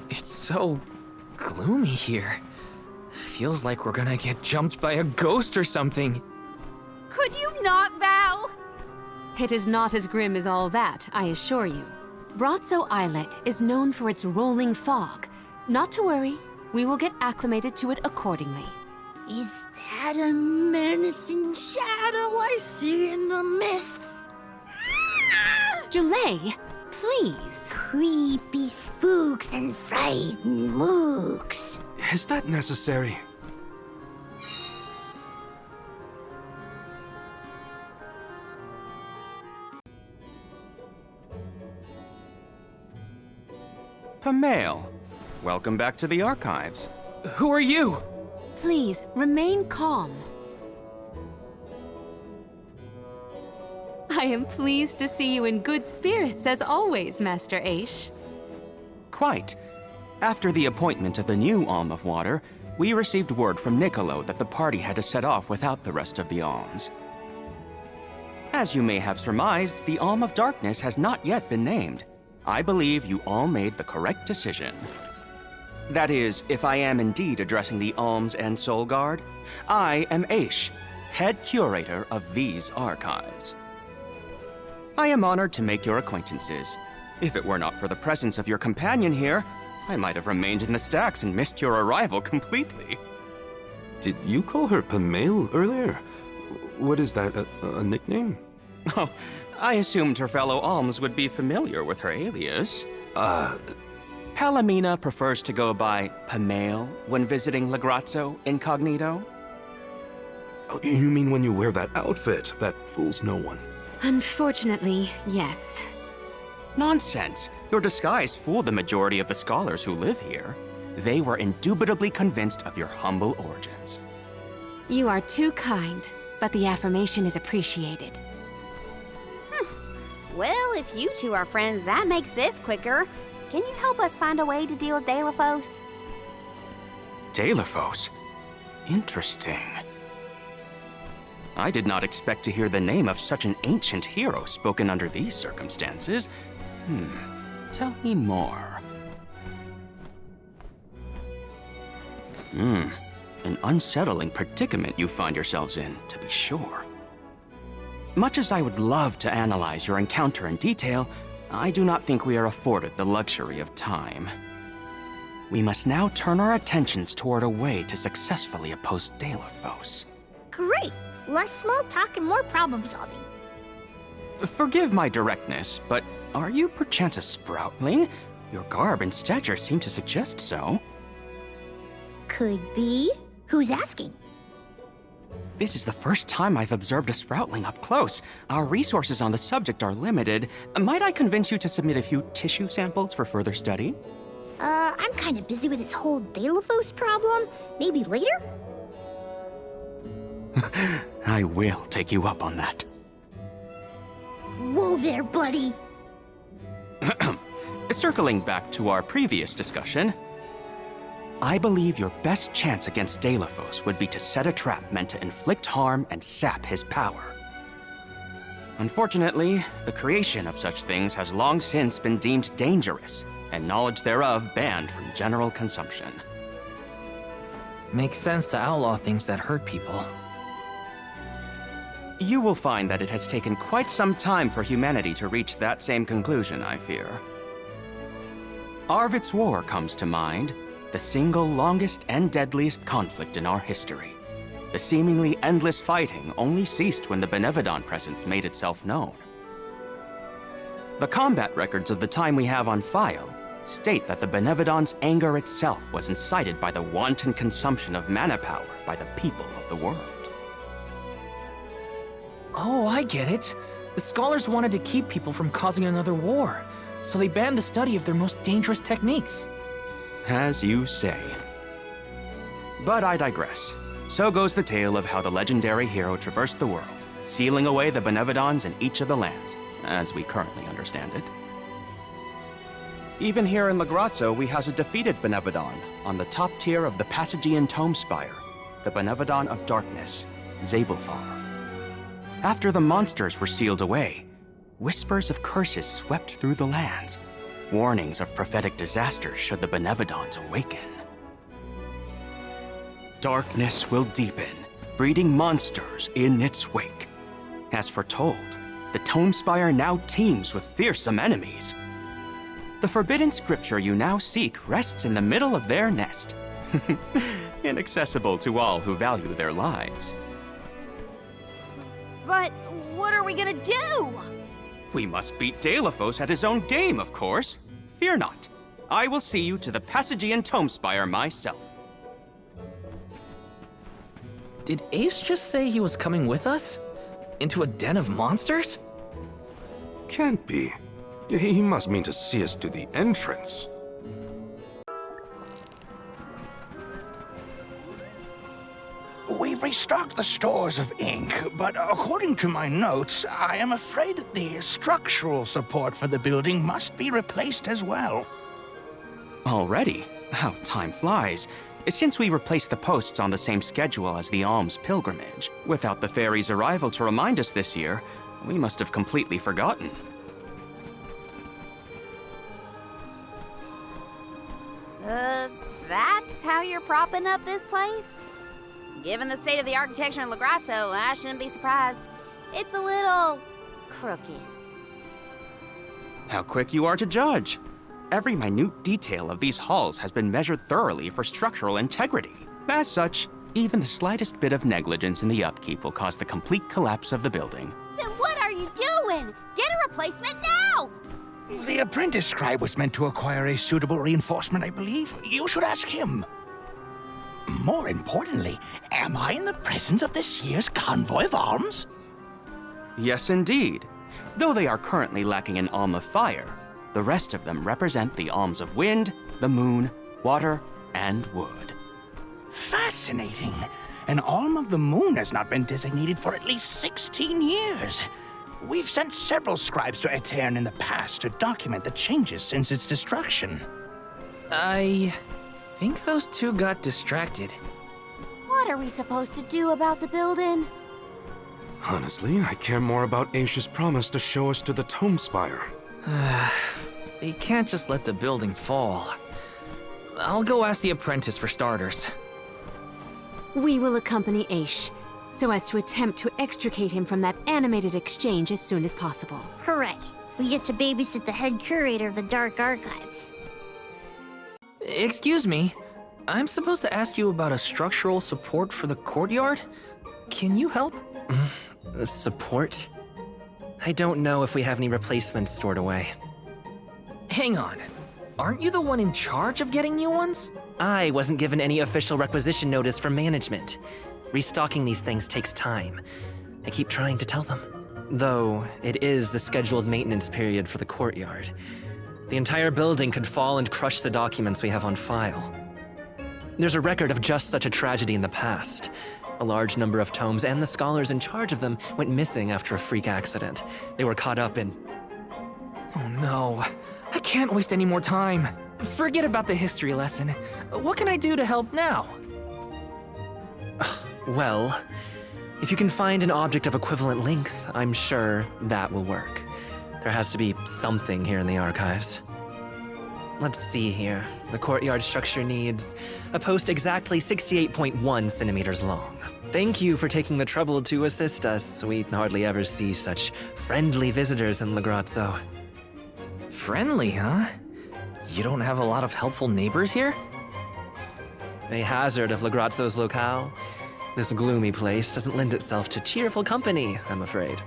It's so gloomy here. Feels like we're gonna get jumped by a ghost or something. Could you not, Val? It is not as grim as all that, I assure you. Brazzo Islet is known for its rolling fog. Not to worry, we will get acclimated to it accordingly. Is that a menacing shadow I see in the mists? Julay, please. Creepy spooks and frightened mooks. Is that necessary? Pamail, welcome back to the archives. Who are you? Please, remain calm. I am pleased to see you in good spirits as always, Master Aish. Quite. After the appointment of the new Alm of Water, we received word from Niccolo that the party had to set off without the rest of the alms. As you may have surmised, the Alm of Darkness has not yet been named. I believe you all made the correct decision. That is, if I am indeed addressing the Alms and Soul Guard, I am Aish, head curator of these archives. I am honored to make your acquaintances. If it were not for the presence of your companion here, I might have remained in the stacks and missed your arrival completely. Did you call her Pamail earlier? What is that, a nickname? Oh, I assumed her fellow alms would be familiar with her alias. Palomina prefers to go by Pamail when visiting Legrazzo incognito. Oh, you mean when you wear that outfit that fools no one? Unfortunately, yes. Nonsense. Your disguise fooled the majority of the scholars who live here. They were indubitably convinced of your humble origins. You are too kind, but the affirmation is appreciated. Well, if you two are friends, that makes this quicker. Can you help us find a way to deal with Deilophos? Deilophos? Interesting. I did not expect to hear the name of such an ancient hero spoken under these circumstances. Tell me more. An unsettling predicament you find yourselves in, to be sure. Much as I would love to analyze your encounter in detail, I do not think we are afforded the luxury of time. We must now turn our attentions toward a way to successfully oppose Deilophos. Great! Less small talk and more problem solving. Forgive my directness, but are you perchance a sproutling? Your garb and stature seem to suggest so. Could be. Who's asking? This is the first time I've observed a sproutling up close. Our resources on the subject are limited. Might I convince you to submit a few tissue samples for further study? I'm kind of busy with this whole Deilophos problem. Maybe later? I will take you up on that. Whoa there, buddy. Circling back to our previous discussion, I believe your best chance against Deilophos would be to set a trap meant to inflict harm and sap his power. Unfortunately, the creation of such things has long since been deemed dangerous, and knowledge thereof banned from general consumption. Makes sense to outlaw things that hurt people. You will find that it has taken quite some time for humanity to reach that same conclusion, I fear. Arvid's War comes to mind, the single longest and deadliest conflict in our history. The seemingly endless fighting only ceased when the Benevodon presence made itself known. The combat records of the time we have on file state that the Benevodon's anger itself was incited by the wanton consumption of mana power by the people of the world. Oh, I get it. The scholars wanted to keep people from causing another war, so they banned the study of their most dangerous techniques. As you say. But I digress. So goes the tale of how the legendary hero traversed the world, sealing away the Benevodons in each of the lands, as we currently understand it. Even here in Legrazzo, we house a defeated Benevodon on the top tier of the Passagean Tome Spire, the Benevodon of Darkness, Zabelthar. After the monsters were sealed away, whispers of curses swept through the lands. warnings of prophetic disasters should the Benevodons awaken. Darkness will deepen, breeding monsters in its wake. As foretold, the Tomespire now teems with fearsome enemies. The forbidden scripture you now seek rests in the middle of their nest, inaccessible to all who value their lives. But what are we gonna do? We must beat Deilophos at his own game, of course. Fear not. I will see you to the Passagean Tomespire myself. Did Ace just say he was coming with us? Into a den of monsters? Can't be. He must mean to see us to the entrance. We've restocked the stores of ink, but according to my notes, I am afraid that the structural support for the building must be replaced as well. Already? How time flies. Since we replaced the posts on the same schedule as the alms pilgrimage, without the fairy's arrival to remind us this year, we must have completely forgotten. That's how you're propping up this place? Given the state of the architecture in Lagrazzo, I shouldn't be surprised. It's a little crooked. How quick you are to judge. Every minute detail of these halls has been measured thoroughly for structural integrity. As such, even the slightest bit of negligence in the upkeep will cause the complete collapse of the building. Then what are you doing? Get a replacement now! The apprentice scribe was meant to acquire a suitable reinforcement, I believe. You should ask him. More importantly, am I in the presence of this year's convoy of alms? Yes, indeed. Though they are currently lacking an alm of fire, the rest of them represent the alms of wind, the moon, water, and wood. Fascinating. An alm of the moon has not been designated for at least 16 years. We've sent several scribes to Aetern in the past to document the changes since its destruction. I think those two got distracted. What are we supposed to do about the building? Honestly, I care more about Aisha's promise to show us to the Tomespire. They can't just let the building fall. I'll go ask the apprentice for starters. We will accompany Aish, so as to attempt to extricate him from that animated exchange as soon as possible. Hooray! We get to babysit the head curator of the Dark Archives. Excuse me, I'm supposed to ask you about a structural support for the courtyard? Can you help? Support? I don't know if we have any replacements stored away. Hang on, aren't you the one in charge of getting new ones? I wasn't given any official requisition notice from management. Restocking these things takes time. I keep trying to tell them. Though, it is the scheduled maintenance period for the courtyard. The entire building could fall and crush the documents we have on file. There's a record of just such a tragedy in the past. A large number of tomes and the scholars in charge of them went missing after a freak accident. They were caught up in... Oh no, I can't waste any more time. Forget about the history lesson. What can I do to help now? Well, if you can find an object of equivalent length, I'm sure that will work. There has to be something here in the archives. Let's see here. The courtyard structure needs a post exactly 68.1 centimeters long. Thank you for taking the trouble to assist us. We hardly ever see such friendly visitors in Lagrazzo. Friendly, huh? You don't have a lot of helpful neighbors here? A hazard of Lagrazzo's locale. This gloomy place doesn't lend itself to cheerful company, I'm afraid.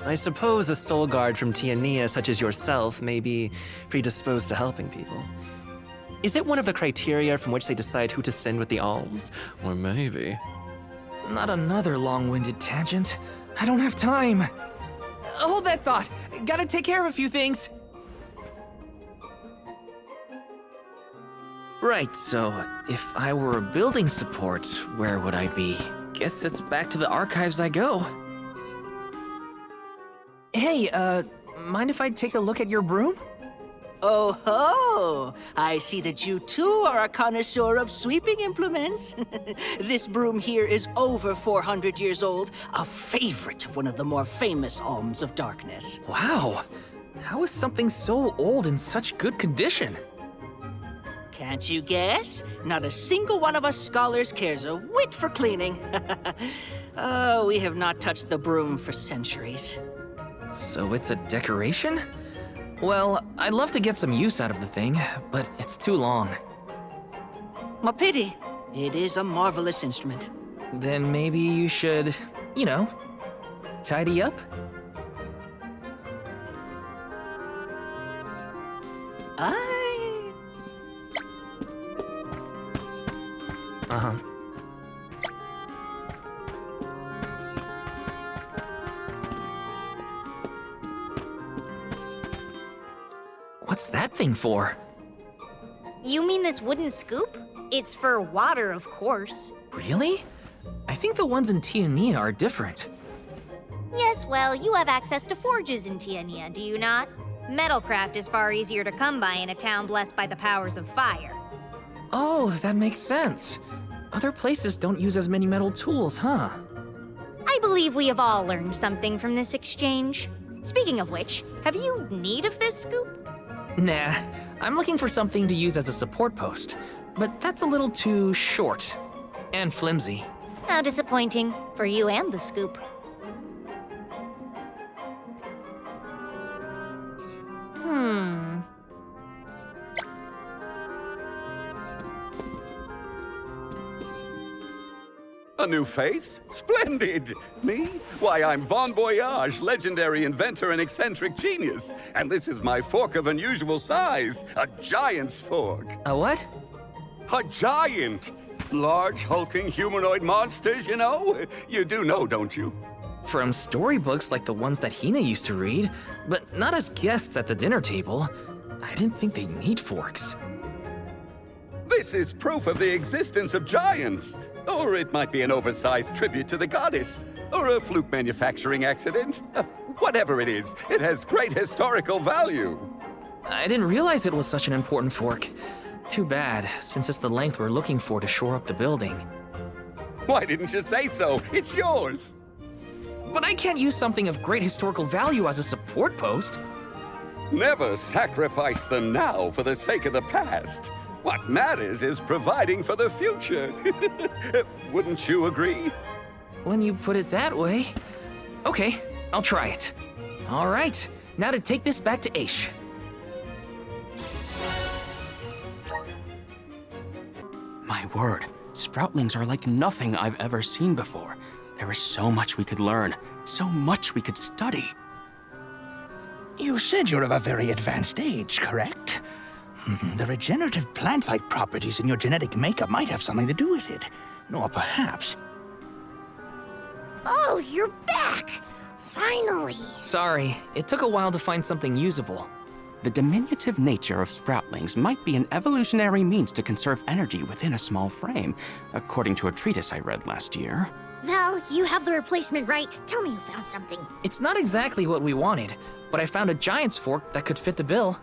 I suppose a soul guard from Tiania such as yourself may be predisposed to helping people. Is it one of the criteria from which they decide who to send with the alms? Or maybe... Not another long-winded tangent. I don't have time. Hold that thought. Gotta take care of a few things. Right, so if I were a building support, where would I be? Guess it's back to the archives I go. Hey, mind if I take a look at your broom? Oh ho! I see that you too are a connoisseur of sweeping implements. This broom here is over 400 years old, a favorite of one of the more famous alms of darkness. Wow, How is something so old in such good condition? Can't you guess? Not a single one of us scholars cares a whit for cleaning. Oh, we have not touched the broom for centuries. So it's a decoration? Well, I'd love to get some use out of the thing, but it's too long. A pity. It is a marvelous instrument. Then maybe you should, tidy up? Uh-huh. What's that thing for? You mean this wooden scoop? It's for water, of course. Really? I think the ones in Tiania are different. Yes, well, you have access to forges in Tiania, do you not? Metalcraft is far easier to come by in a town blessed by the powers of fire. Oh, that makes sense. Other places don't use as many metal tools, huh? I believe we have all learned something from this exchange. Speaking of which, have you need of this scoop? Nah, I'm looking for something to use as a support post, but that's a little too short and flimsy. How disappointing for you and the scoop. A new face? Splendid! Me? Why, I'm Bon Voyage, legendary inventor and eccentric genius. And this is my fork of unusual size, a giant's fork. A what? A giant! Large, hulking humanoid monsters, you know? You do know, don't you? From storybooks like the ones that Hina used to read, but not as guests at the dinner table. I didn't think they'd need forks. This is proof of the existence of giants. Or it might be an oversized tribute to the goddess. Or a fluke manufacturing accident. Whatever it is, it has great historical value. I didn't realize it was such an important fork. Too bad, since it's the length we're looking for to shore up the building. Why didn't you say so? It's yours. But I can't use something of great historical value as a support post. Never sacrifice the now for the sake of the past. What matters is providing for the future. Wouldn't you agree? When you put it that way. Okay, I'll try it. All right, now to take this back to Aish. My word, sproutlings are like nothing I've ever seen before. There is so much we could learn, so much we could study. You said you're of a very advanced age, correct? The regenerative plant-like properties in your genetic makeup might have something to do with it. Or perhaps... Oh, you're back! Finally! Sorry, it took a while to find something usable. The diminutive nature of sproutlings might be an evolutionary means to conserve energy within a small frame, according to a treatise I read last year. Val, you have the replacement, right? Tell me you found something. It's not exactly what we wanted, but I found a giant's fork that could fit the bill.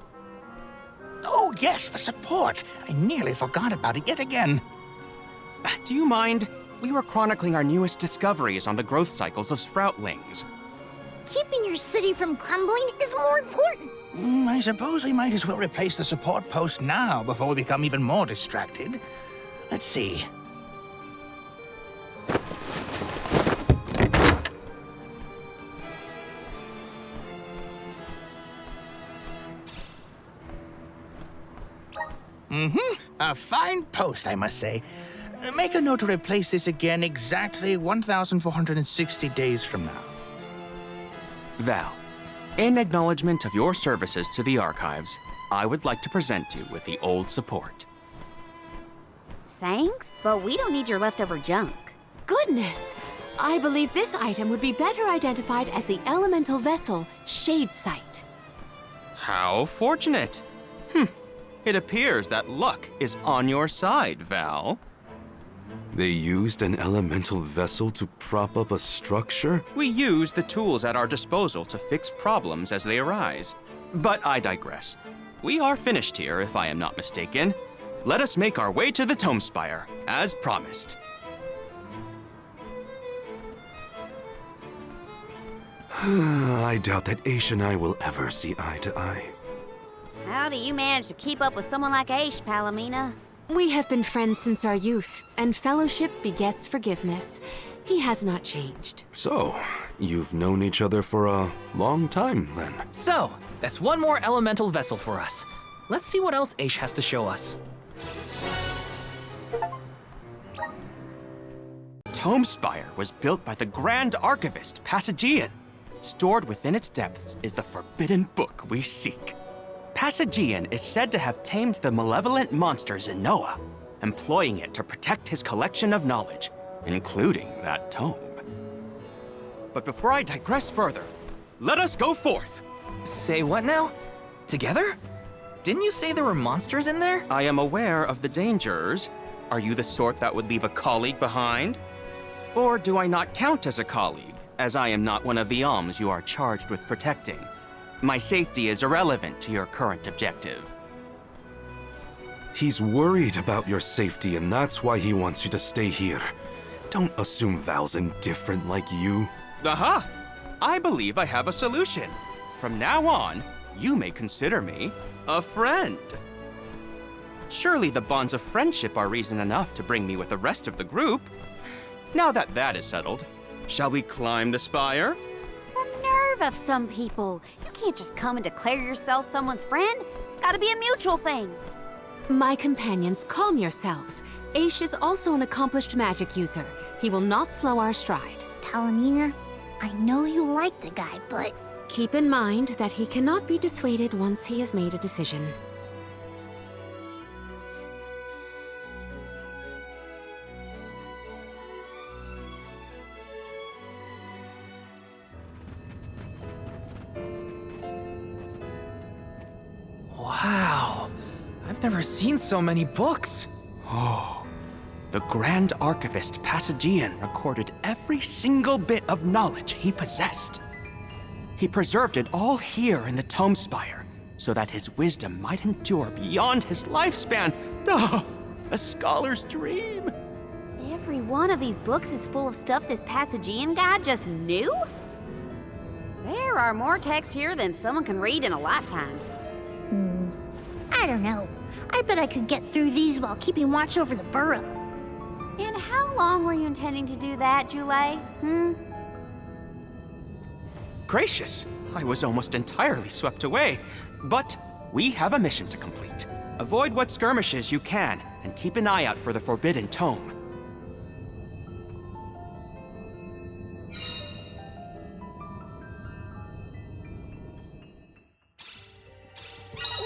Oh, yes, the support. I nearly forgot about it yet again. Do you mind? We were chronicling our newest discoveries on the growth cycles of sproutlings. Keeping your city from crumbling is more important. I suppose we might as well replace the support post now before we become even more distracted. Let's see. A fine post, I must say. Make a note to replace this again exactly 1,460 days from now. Val, in acknowledgement of your services to the archives, I would like to present you with the old support. Thanks, but we don't need your leftover junk. Goodness! I believe this item would be better identified as the elemental vessel, Shade Sight. How fortunate! It appears that luck is on your side, Val. They used an elemental vessel to prop up a structure? We use the tools at our disposal to fix problems as they arise. But I digress. We are finished here, if I am not mistaken. Let us make our way to the Tome Spire, as promised. I doubt that Aish and I will ever see eye to eye. How do you manage to keep up with someone like Aish, Palomina? We have been friends since our youth, and fellowship begets forgiveness. He has not changed. So, you've known each other for a long time, then? So, that's one more elemental vessel for us. Let's see what else Aish has to show us. Tome Spire was built by the Grand Archivist, Passagian. Stored within its depths is the forbidden book we seek. Passagian is said to have tamed the malevolent monster Zenoa, employing it to protect his collection of knowledge, including that tome. But before I digress further, let us go forth. Say what now? Together? Didn't you say there were monsters in there? I am aware of the dangers. Are you the sort that would leave a colleague behind? Or do I not count as a colleague, as I am not one of the alms you are charged with protecting? My safety is irrelevant to your current objective. He's worried about your safety, and that's why he wants you to stay here. Don't assume Val's indifferent like you. Aha! I believe I have a solution. From now on, you may consider me a friend. Surely the bonds of friendship are reason enough to bring me with the rest of the group. Now that that is settled, shall we climb the spire? The nerve of some people. You can't just come and declare yourself someone's friend. It's gotta be a mutual thing. My companions, calm yourselves. Aish is also an accomplished magic user. He will not slow our stride. Palomina, I know you like the guy, but... Keep in mind that he cannot be dissuaded once he has made a decision. Wow. I've never seen so many books. Oh, the Grand Archivist Passagian recorded every single bit of knowledge he possessed. He preserved it all here in the Tome Spire, so that his wisdom might endure beyond his lifespan. Oh, a scholar's dream. Every one of these books is full of stuff this Passagian guy just knew? There are more texts here than someone can read in a lifetime. I don't know. I bet I could get through these while keeping watch over the burrow. And how long were you intending to do that, Jule? Gracious, I was almost entirely swept away. But we have a mission to complete. Avoid what skirmishes you can, and keep an eye out for the Forbidden Tome.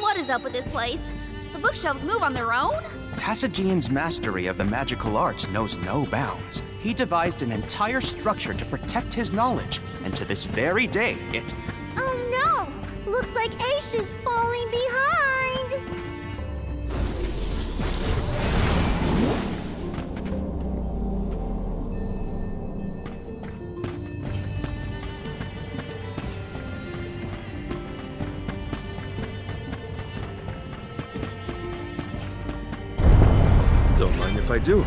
What is up with this place? The bookshelves move on their own? Passagian's mastery of the magical arts knows no bounds. He devised an entire structure to protect his knowledge, and to this very day, it... Oh no! Looks like Aish is falling behind! Don't mind if I do.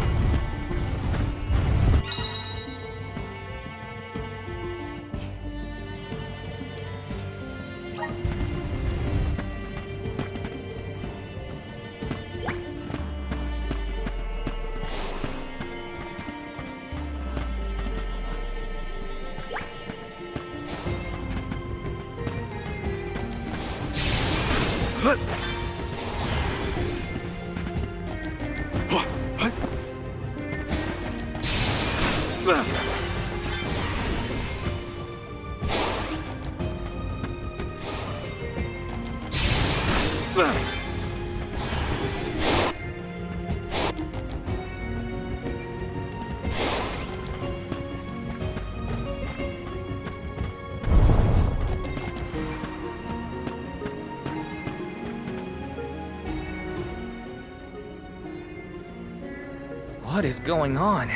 What is going on?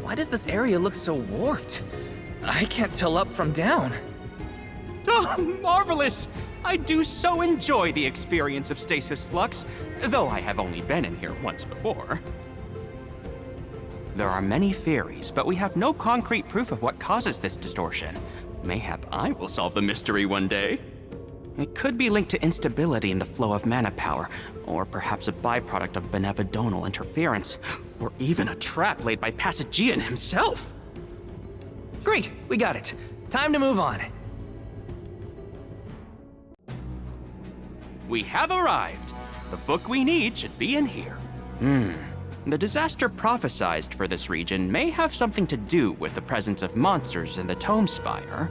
Why does this area look so warped? I can't tell up from down. Oh, marvelous! I do so enjoy the experience of stasis flux, though I have only been in here once before. There are many theories, but we have no concrete proof of what causes this distortion. Mayhap I will solve the mystery one day. It could be linked to instability in the flow of mana power, or perhaps a byproduct of benevodonal interference, or even a trap laid by Passagian himself. Great, we got it. Time to move on. We have arrived. The book we need should be in here. The disaster prophesized for this region may have something to do with the presence of monsters in the Tome Spire.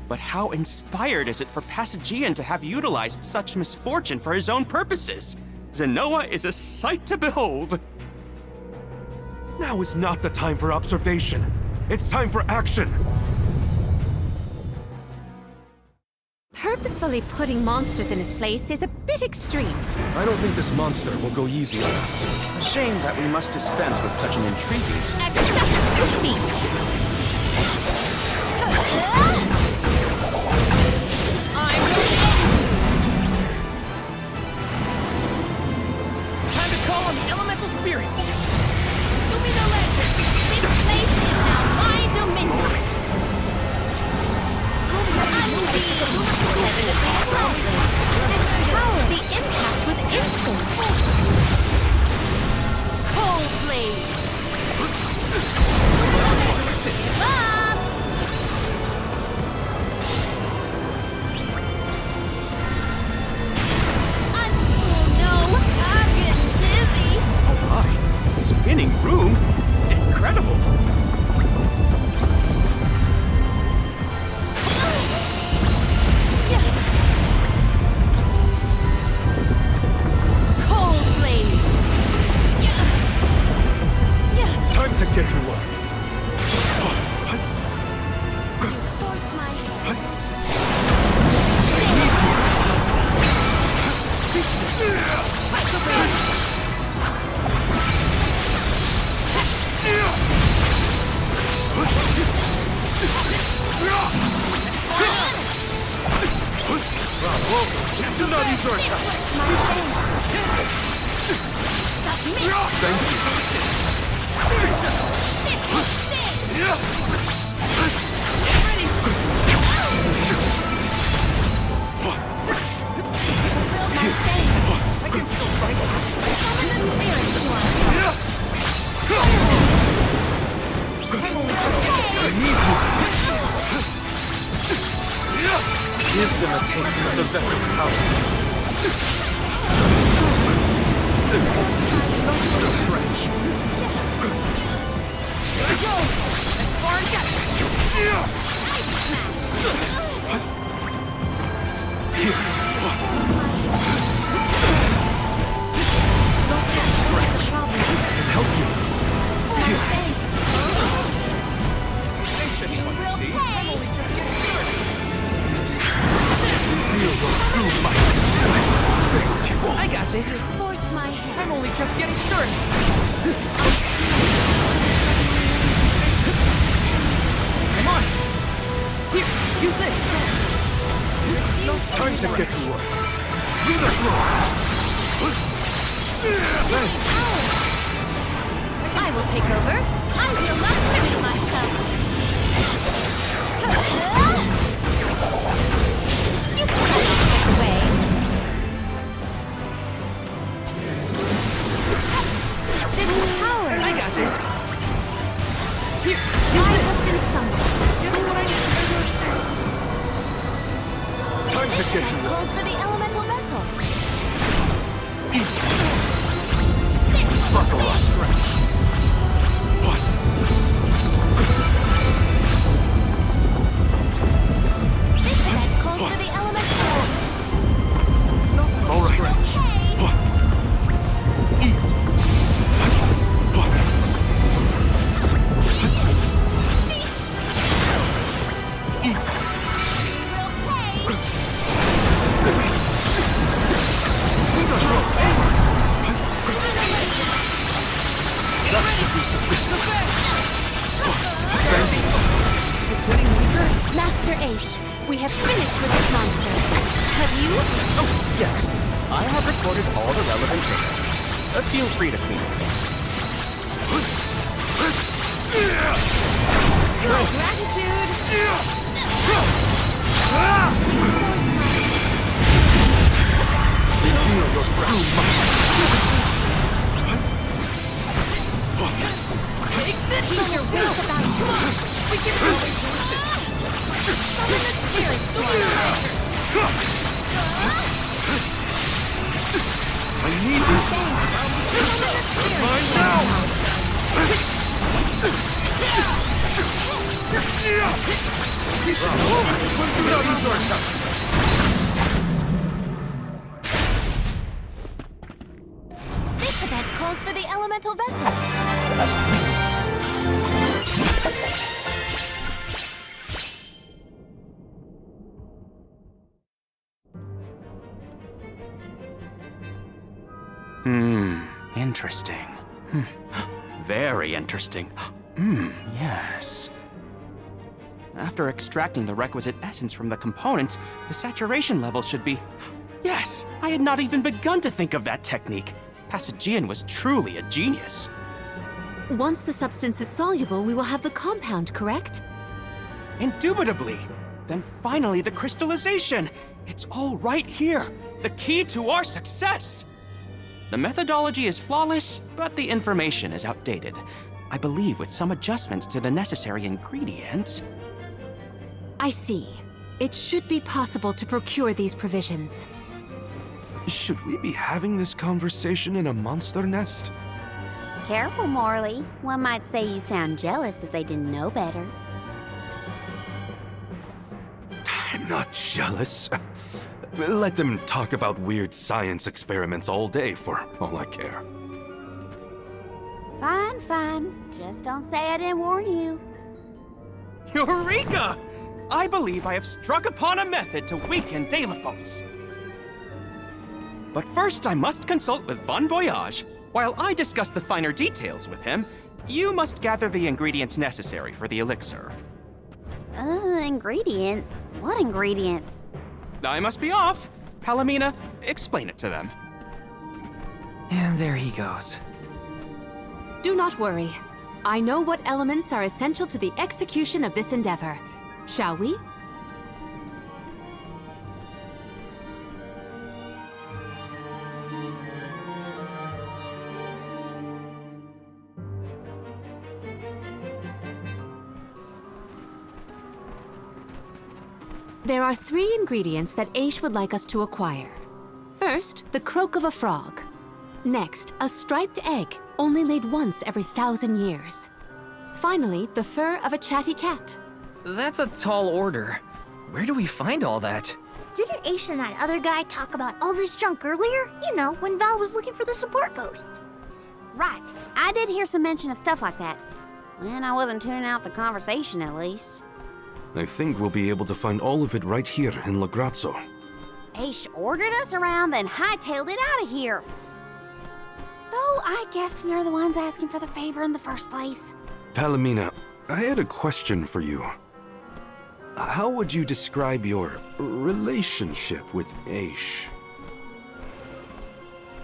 But how inspired is it for Passagian to have utilized such misfortune for his own purposes? Zenoa is a sight to behold. Now is not the time for observation. It's time for action. Purposefully putting monsters in his place is a bit extreme. I don't think this monster will go easy on us. Shame that we must dispense with such an intriguing Accept defeat! Time to call on the elemental spirits. Lumina Lantern, this place is now my dominion. The impact was instant. Cold Blaze. I'm getting dizzy. Oh my, spinning room? Incredible. Cold Blaze. Time to get to work. You force my hand. Do not use your attack. I can still fight. Give them a taste of the vessel's power. Stretch. Here we go. As far as that. Can help you. Anxious one, you see. I'm only just getting started. Feel your true might. Failed you all. I got this. Force my hand. I'm only just getting started. I'm on it. Here, use this. Time to get to work. Lunar throw. Thanks. I will take over. I will not limit myself. You cannot get away. This power. I got this. Here, I use this. have been summoned. Just what I need. Time to get That to work. calls for the elemental vessel. Buckle or scratch. This event calls for the elemental. All right. Easy. That should be sufficient. Is it getting weaker? Master Aish, we have finished with this monster. Have you? Oh, yes. I have recorded all the relevant data. Feel free to clean it. This event calls for the elemental vessel. Interesting. Very interesting. Yes. After extracting the requisite essence from the components, the saturation level should be... Yes! I had not even begun to think of that technique. Passagian was truly a genius. Once the substance is soluble, we will have the compound, correct? Indubitably. Then finally the crystallization. It's all right here. The key to our success. The methodology is flawless, but the information is outdated. I believe with some adjustments to the necessary ingredients... I see. It should be possible to procure these provisions. Should we be having this conversation in a monster nest? Careful, Morley. One might say you sound jealous if they didn't know better. I'm not jealous. Let them talk about weird science experiments all day for all I care. Fine, fine. Just don't say I didn't warn you. Eureka! I believe I have struck upon a method to weaken Deilephos. But first I must consult with Bon Voyage. While I discuss the finer details with him, you must gather the ingredients necessary for the elixir. Ingredients? What ingredients? I must be off. Palomina, explain it to them. And there he goes. Do not worry. I know what elements are essential to the execution of this endeavor. Shall we? There are 3 ingredients that Aish would like us to acquire. First, the croak of a frog. Next, a striped egg, only laid once every 1,000 years. Finally, the fur of a chatty cat. That's a tall order. Where do we find all that? Didn't Aish and that other guy talk about all this junk earlier? You know, when Val was looking for the support ghost. Right. I did hear some mention of stuff like that. And I wasn't tuning out the conversation, at least. I think we'll be able to find all of it right here in La Grazzo. Aish ordered us around, then hightailed it out of here. Though I guess we are the ones asking for the favor in the first place. Palomina, I had a question for you. How would you describe your relationship with Aish?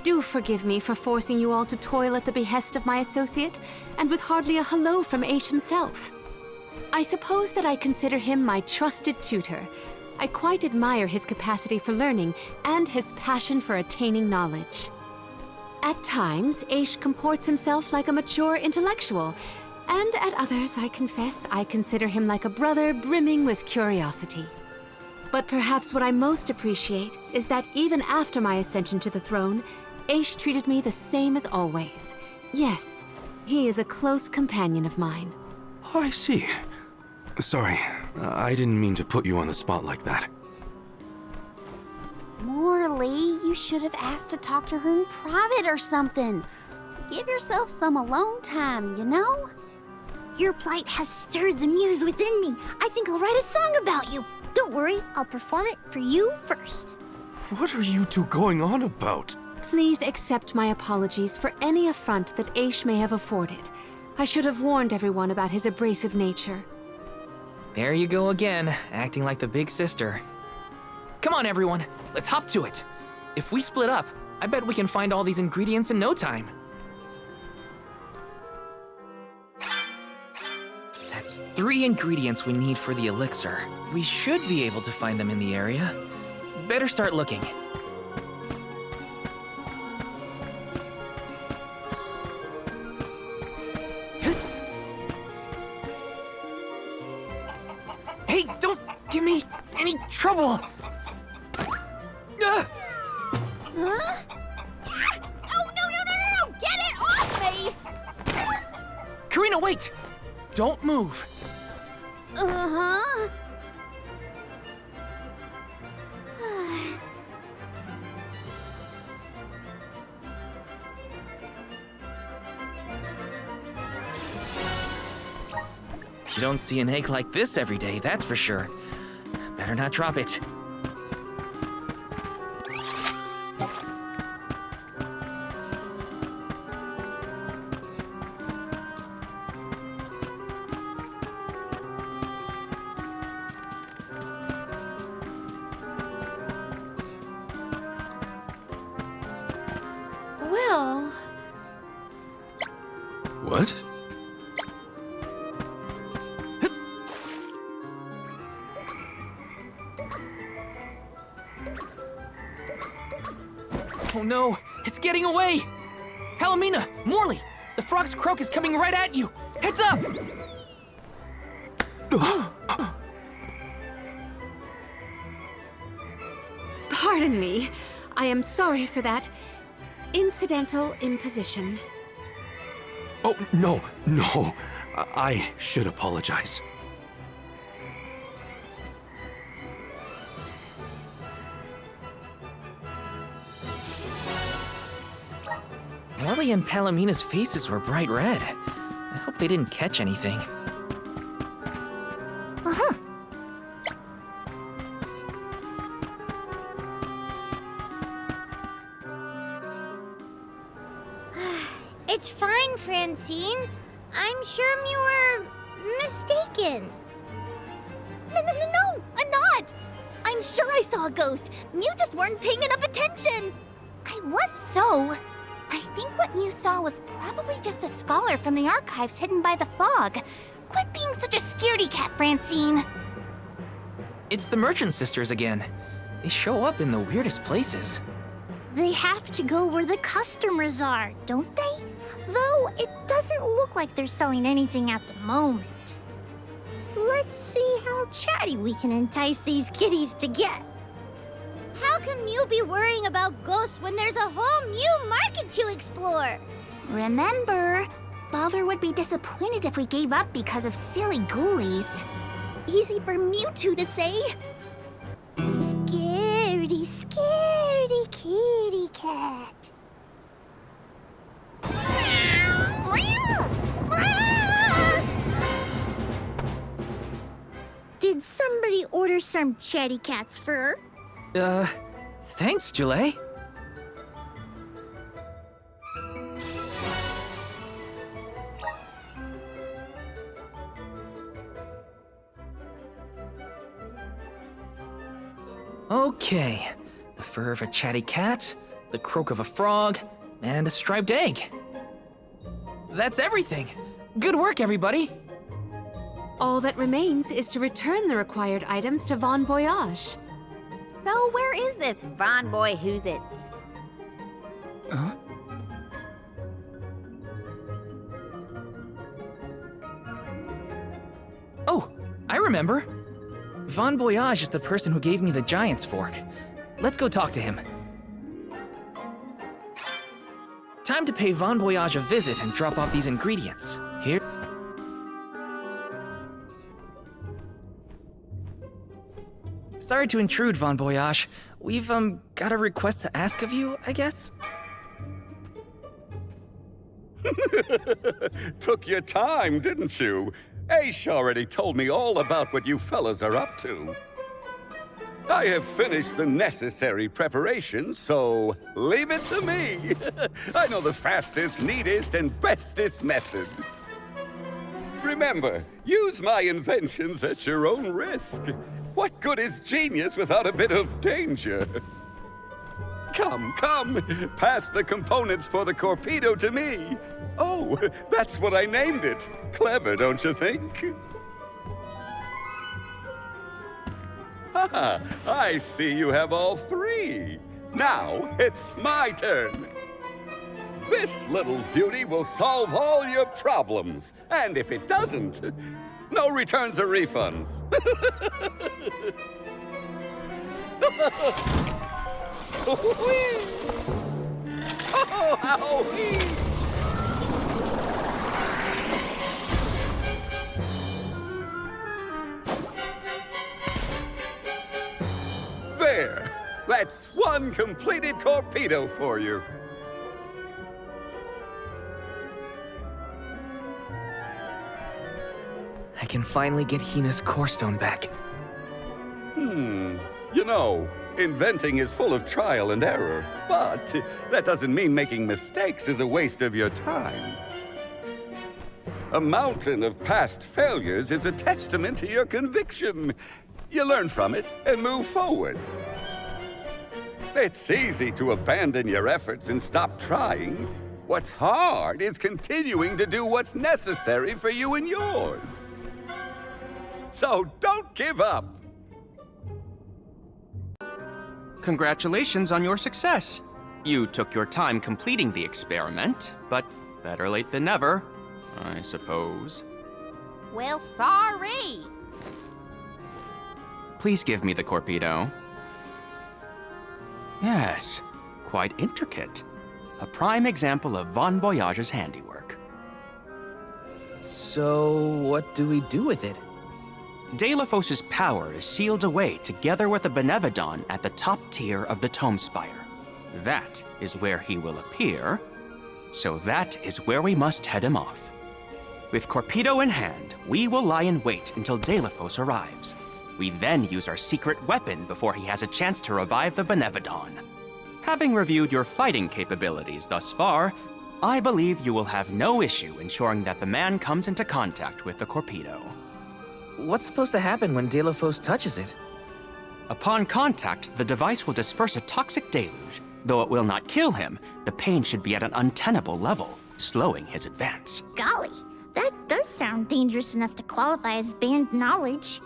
Do forgive me for forcing you all to toil at the behest of my associate, and with hardly a hello from Aish himself. I suppose that I consider him my trusted tutor. I quite admire his capacity for learning and his passion for attaining knowledge. At times, Aish comports himself like a mature intellectual, and at others, I confess, I consider him like a brother brimming with curiosity. But perhaps what I most appreciate is that even after my ascension to the throne, Aish treated me the same as always. Yes, he is a close companion of mine. Oh, I see. Sorry, I didn't mean to put you on the spot like that. Morley, you should have asked to talk to her in private or something. Give yourself some alone time, you know? Your plight has stirred the muse within me. I think I'll write a song about you. Don't worry, I'll perform it for you first. What are you two going on about? Please accept my apologies for any affront that Aish may have afforded. I should have warned everyone about his abrasive nature. There you go again, acting like the big sister. Come on, everyone, let's hop to it. If we split up, I bet we can find all these ingredients in no time. That's There's 3 ingredients we need for the elixir. We should be able to find them in the area. Better start looking. Hey, don't give me any trouble! Huh? Oh, no! Get it off me! Karina, wait! Don't move. Uh-huh. You don't see an egg like this every day, that's for sure. Better not drop it. Well, What? Oh no, it's getting away! Palomina, Morley, the frog's croak is coming right at you! Heads up! pardon me. I am sorry for that incidental imposition. Oh, no. I should apologize. Morley and Palomina's faces were bright red. I hope they didn't catch anything. It's fine, Francine. I'm sure you were mistaken. No, I'm not. I'm sure I saw a ghost. You just weren't paying enough attention. I was so. I think what you saw was probably just a scholar from the archives hidden by the fog. Quit being such a scaredy cat, Francine. It's the Merchant Sisters again. They show up in the weirdest places. They have to go where the customers are, don't they? Though it doesn't look like they're selling anything at the moment. Let's see how chatty we can entice these kitties to get. How can you be worrying about ghosts when there's a whole new market to explore? Remember, Father would be disappointed if we gave up because of silly ghoulies. Easy for Mewtwo to say. Scaredy, scaredy kitty cat. Did somebody order some chatty cat's fur? Thanks, Julie. Okay, the fur of a chatty cat, the croak of a frog, and a striped egg. That's everything. Good work, everybody. All that remains is to return the required items to Von Voyage. So where is this Von Boy Who's-Its? Huh? Oh, I remember. Von Voyage is the person who gave me the giant's fork. Let's go talk to him. Time to pay Von Voyage a visit and drop off these ingredients. Here. Sorry to intrude, Von Voyage. We've, got a request to ask of you, I guess? Took your time, didn't you? Aish already told me all about what you fellas are up to. I have finished the necessary preparation, so leave it to me. I know the fastest, neatest, and bestest method. Remember, use my inventions at your own risk. What good is genius without a bit of danger? Come, pass the components for the torpedo to me. Oh, that's what I named it. Clever, don't you think? I see you have all three. Now it's my turn. This little beauty will solve all your problems. And if it doesn't, no returns or refunds. There! That's one completed torpedo for you. I can finally get Hina's core stone back. You know, inventing is full of trial and error, but that doesn't mean making mistakes is a waste of your time. A mountain of past failures is a testament to your conviction. You learn from it and move forward. It's easy to abandon your efforts and stop trying. What's hard is continuing to do what's necessary for you and yours. So don't give up. Congratulations on your success. You took your time completing the experiment, but better late than never, I suppose. Well, sorry. Please give me the torpedo. Yes, quite intricate. A prime example of Von Voyage's handiwork. So, what do we do with it? Delafos's power is sealed away together with the Benevodon at the top tier of the Tome Spire. That is where he will appear, so that is where we must head him off. With Torpedo in hand, we will lie in wait until Delafos arrives. We then use our secret weapon before he has a chance to revive the Benevodon. Having reviewed your fighting capabilities thus far, I believe you will have no issue ensuring that the man comes into contact with the torpedo. What's supposed to happen when Delafos touches it? Upon contact, the device will disperse a toxic deluge. Though it will not kill him, the pain should be at an untenable level, slowing his advance. Golly, that does sound dangerous enough to qualify as banned knowledge.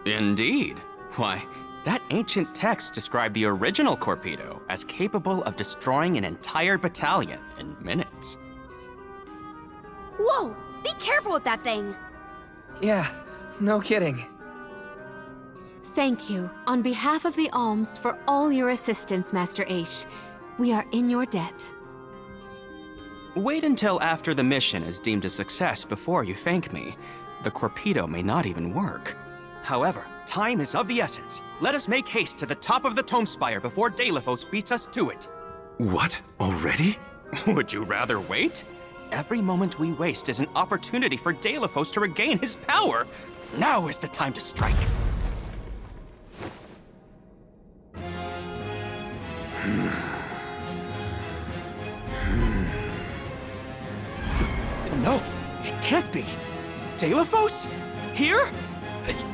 Indeed. Why, that ancient text described the original torpedo as capable of destroying an entire battalion in minutes. Whoa! Be careful with that thing! Yeah, no kidding. Thank you, on behalf of the Alms, for all your assistance, Master Aish. We are in your debt. Wait until after the mission is deemed a success before you thank me. The torpedo may not even work. However, time is of the essence. Let us make haste to the top of the Tome Spire before Delafos beats us to it. What? Already? Would you rather wait? Every moment we waste is an opportunity for Delafos to regain his power. Now is the time to strike. No, it can't be. Delafos? Here?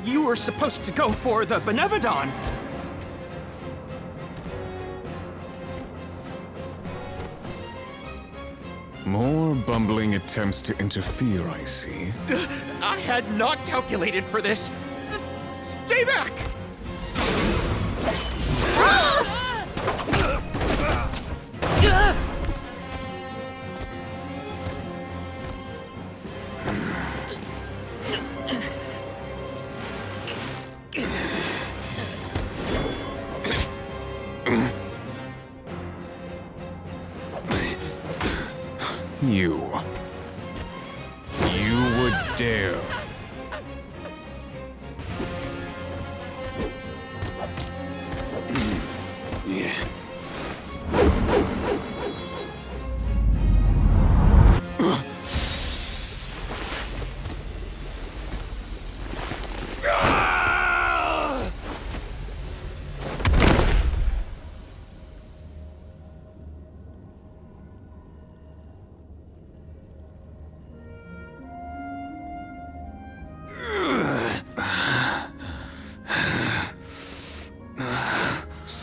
You were supposed to go for the Benevodon. More bumbling attempts to interfere, I see. I had not calculated for this. Stay back! You would dare.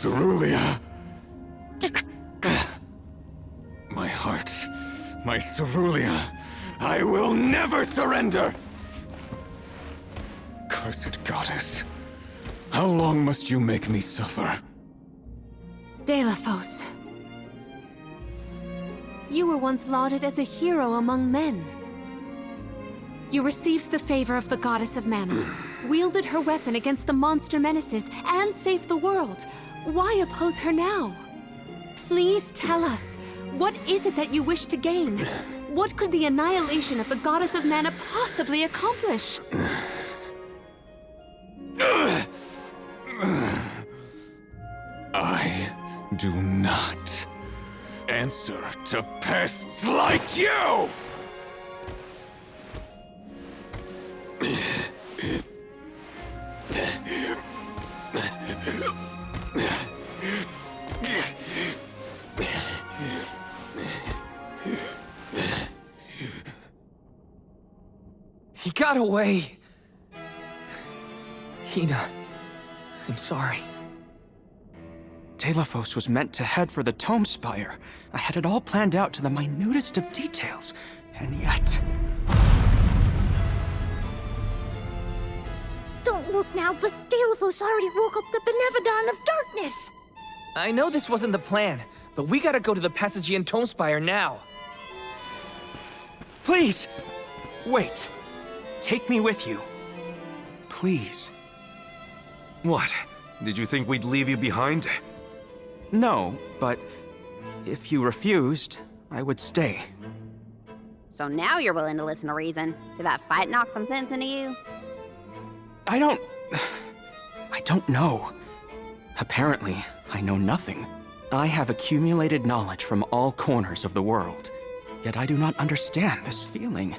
Cerulia. My heart, my Cerulia, I will never surrender! Cursed goddess, How long must you make me suffer? Delafos. You were once lauded as a hero among men. You received the favor of the goddess of mana, wielded her weapon against the monster menaces, and saved the world. Why oppose her now? Please tell us, what is it that you wish to gain? What could the annihilation of the goddess of mana possibly accomplish? I do not answer to pests like you! He got away. Hina, I'm sorry. Delafos was meant to head for the Tome Spire. I had it all planned out to the minutest of details, and yet... Don't look now, but Delafos already woke up the Benevodon of Darkness! I know this wasn't the plan, but we gotta go to the Passagean Tome Spire now. Please! Wait. Take me with you. Please. What? Did you think we'd leave you behind? No, but if you refused, I would stay. So now you're willing to listen to reason. Did that fight knock some sense into you? I don't know. Apparently, I know nothing. I have accumulated knowledge from all corners of the world. Yet I do not understand this feeling.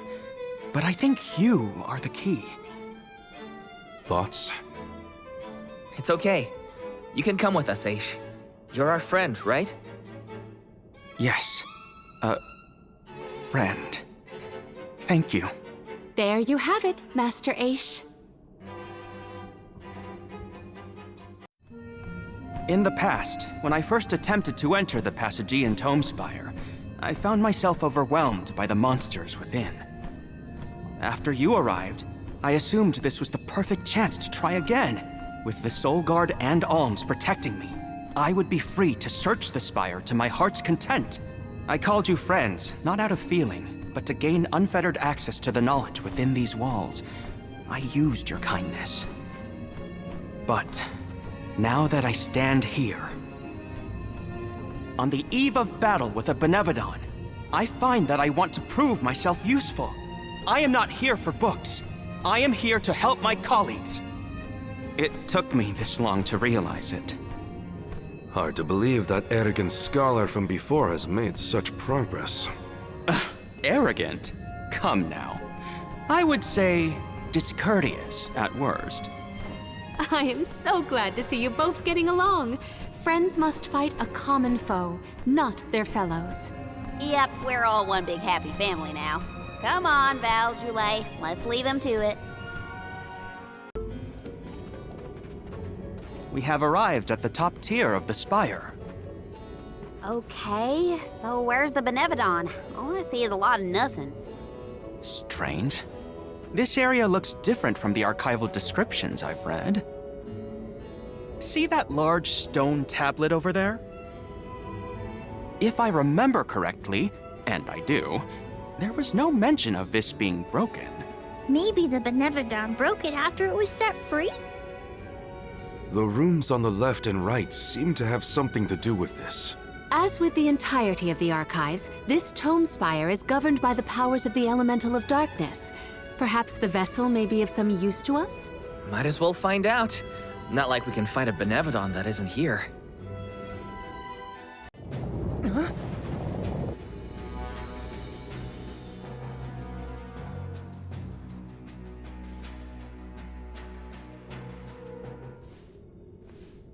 But I think you are the key. Thoughts? It's okay. You can come with us, Aish. You're our friend, right? Yes. Friend. Thank you. There you have it, Master Aish. In the past, when I first attempted to enter the Passagean Tome Spire, I found myself overwhelmed by the monsters within. After you arrived, I assumed this was the perfect chance to try again. With the Soul Guard and Alms protecting me, I would be free to search the Spire to my heart's content. I called you friends, not out of feeling, but to gain unfettered access to the knowledge within these walls. I used your kindness. But now that I stand here, on the eve of battle with a Benevodon, I find that I want to prove myself useful. I am not here for books. I am here to help my colleagues. It took me this long to realize it. Hard to believe that arrogant scholar from before has made such progress. Arrogant? Come now. I would say discourteous at worst. I am so glad to see you both getting along. Friends must fight a common foe, not their fellows. Yep, we're all one big happy family now. Come on, Val, Julie, let's leave him to it. We have arrived at the top tier of the spire. Okay, so where's the Benevodon? All I see is a lot of nothing. Strange. This area looks different from the archival descriptions I've read. See that large stone tablet over there? If I remember correctly, and I do, there was no mention of this being broken. Maybe the Benevodon broke it after it was set free? The rooms on the left and right seem to have something to do with this. As with the entirety of the archives, this Tome Spire is governed by the powers of the Elemental of Darkness. Perhaps the vessel may be of some use to us? Might as well find out. Not like we can find a Benevodon that isn't here.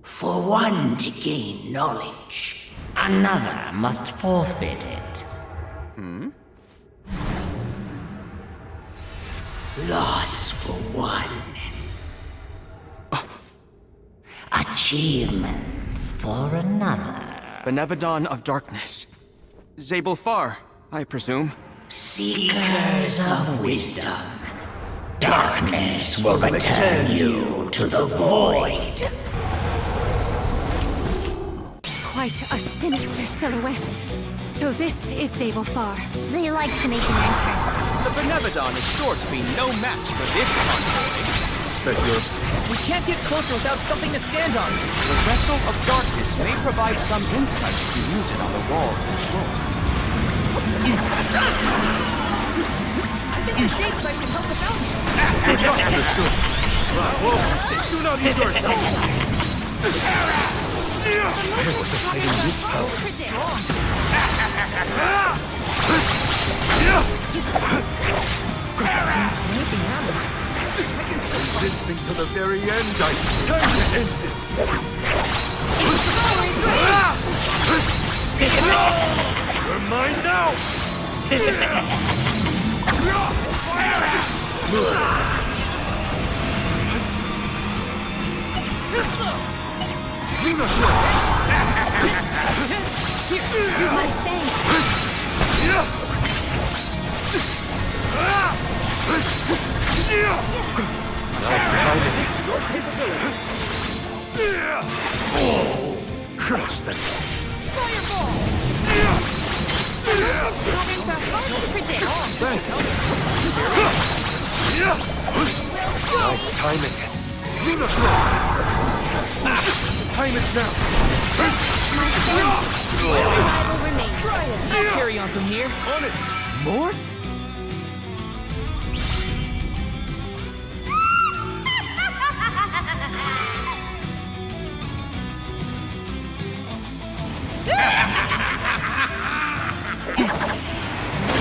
For one to gain knowledge, another must forfeit it. Loss for one. Achievement for another. Benevodon of Darkness. Zabel Far, I presume. Seekers of wisdom, Darkness will return you to the void. Quite a sinister silhouette. So this is Zabelfar. They like to make an entrance. The Benevodon is sure to be no match for this convoy. We can't get closer without something to stand on. The Vessel of Darkness may provide some insight if you use it on the walls and floor. I think the shade site can help us out. Understood. Do not use your attack. There was a fight in this power. Resisting to the very end, time to end this. You're mine now! Too slow. Nice timing. Crush them. Fireball! Moments are hard to predict. Thanks. Nice timing. Time it now. I'll carry on from here. On it. More?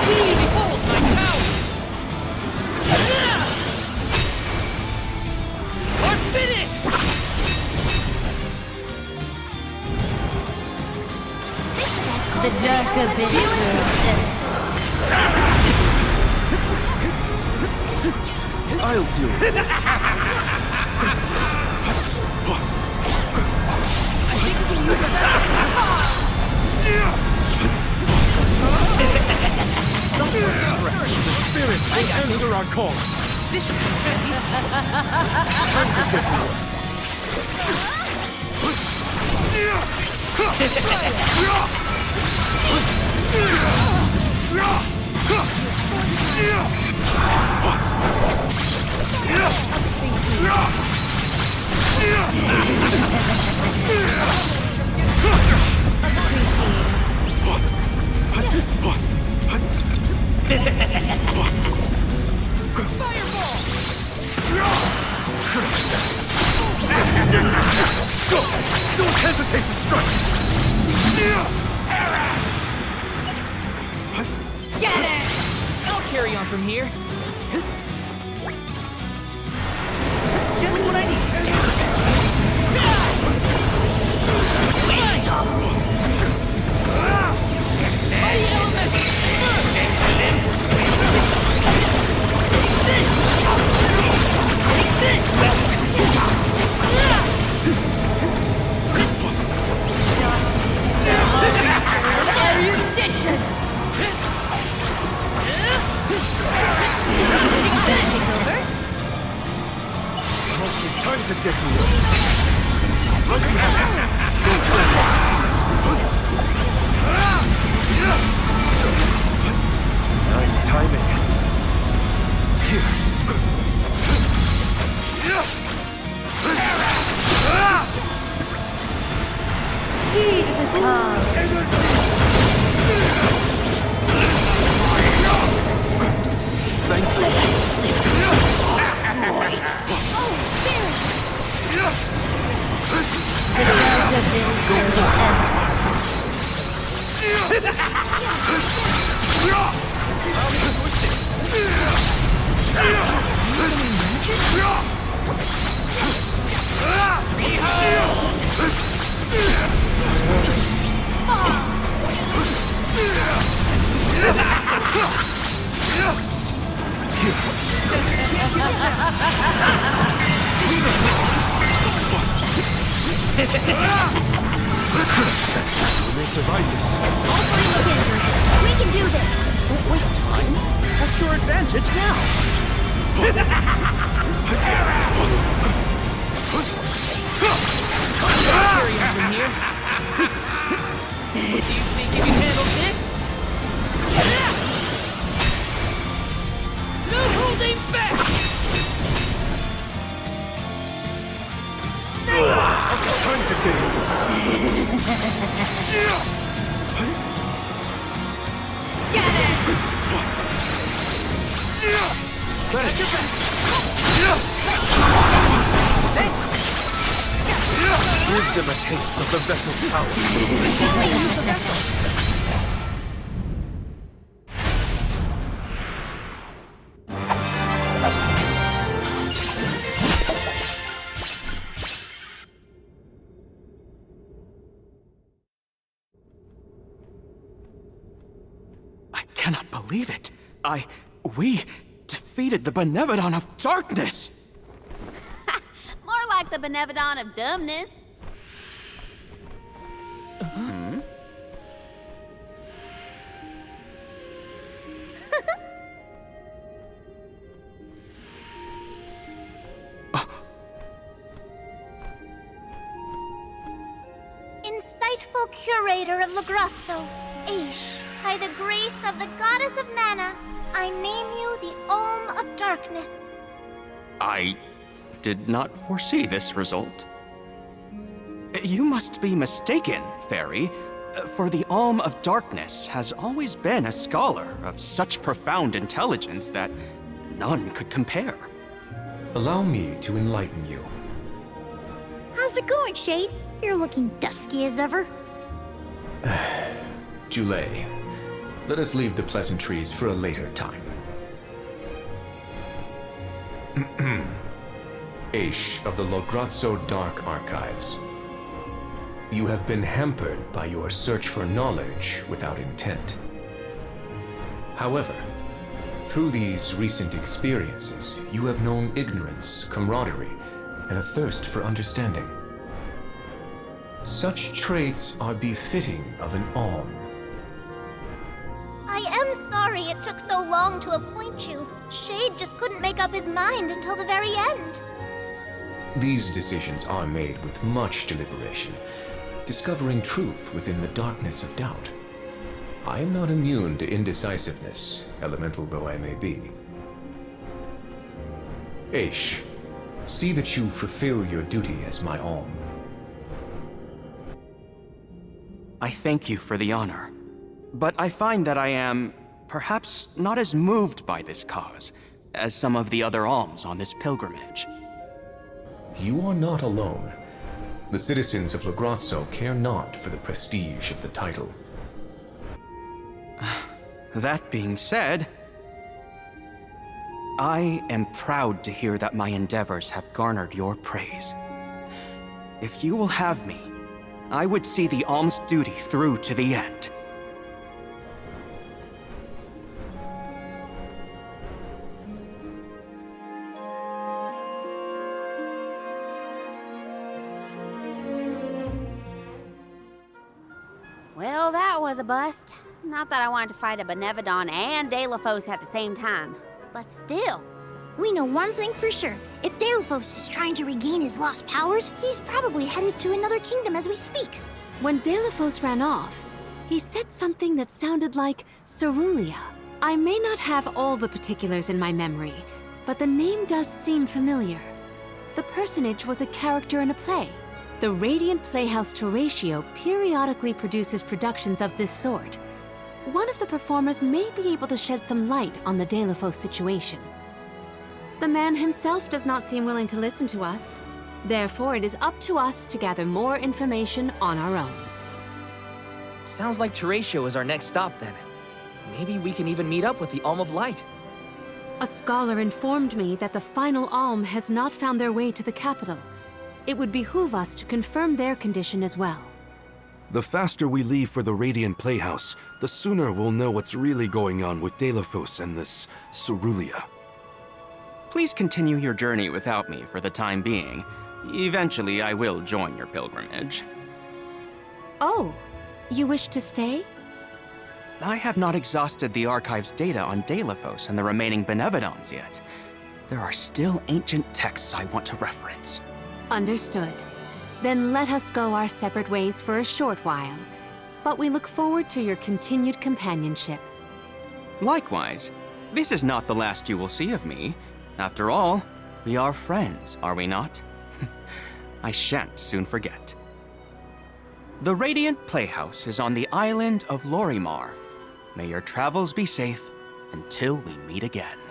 Behold my power! Or finish! The dark abyss. I'll deal with this. The spirit will answer our call. This should be handy. Time to get to work. Go! Don't hesitate to strike! Scatter! I'll carry on from here. Just what I need. Erudition! It's time to get to work. Nice timing. Here. Heed the call. Thank you. Oh, spirit! The dark abyss grows We may survive this. We can do this. Don't waste time. What's your advantage now? Carry on from here. Do you think you can handle this? No holding back! Time to get Spread at your back. Thanks. Give them a taste of the vessel's power. I cannot believe it. We defeated the Benevodon of Darkness! More like the Benevodon of dumbness. Insightful curator of Lagrazzo, Aish, by the grace of the goddess of mana, I name you the Alm of Darkness. I did not foresee this result. You must be mistaken, Fairy, for the Alm of Darkness has always been a scholar of such profound intelligence that none could compare. Allow me to enlighten you. How's it going, Shade? You're looking dusky as ever. Jule, let us leave the pleasantries for a later time. Aish of the Lograzzo Dark Archives. You have been hampered by your search for knowledge without intent. However, through these recent experiences, you have known ignorance, camaraderie, and a thirst for understanding. Such traits are befitting of an Alm. I am sorry it took so long to appoint you. Shade just couldn't make up his mind until the very end. These decisions are made with much deliberation, discovering truth within the darkness of doubt. I am not immune to indecisiveness, elemental though I may be. Aish, see that you fulfill your duty as my Alm. I thank you for the honor, but I find that I am perhaps not as moved by this cause as some of the other alms on this pilgrimage. You are not alone. The citizens of Lagrazzo care not for the prestige of the title. That being said, I am proud to hear that my endeavors have garnered your praise. If you will have me, I would see the alms duty through to the end. Well, that was a bust. Not that I wanted to fight a Benevodon and Delafos at the same time, but still. We know one thing for sure. If Delphos is trying to regain his lost powers, he's probably headed to another kingdom as we speak. When Delafos ran off, he said something that sounded like Cerulia. I may not have all the particulars in my memory, but the name does seem familiar. The personage was a character in a play. The Radiant Playhouse Toratio periodically produces productions of this sort. One of the performers may be able to shed some light on the Delafos situation. The man himself does not seem willing to listen to us. Therefore, it is up to us to gather more information on our own. Sounds like Teratio is our next stop then. Maybe we can even meet up with the Alm of Light. A scholar informed me that the final Alm has not found their way to the capital. It would behoove us to confirm their condition as well. The faster we leave for the Radiant Playhouse, the sooner we'll know what's really going on with Delafos and this Cerulia. Please continue your journey without me for the time being. Eventually, I will join your pilgrimage. Oh, you wish to stay? I have not exhausted the archive's data on Delafos and the remaining Benevodons yet. there are still ancient texts I want to reference. Understood. Then let us go our separate ways for a short while. But we look forward to your continued companionship. Likewise, this is not the last you will see of me. After all, we are friends, are we not? I shan't soon forget. The Radiant Playhouse is on the island of Lorimar. May your travels be safe until we meet again.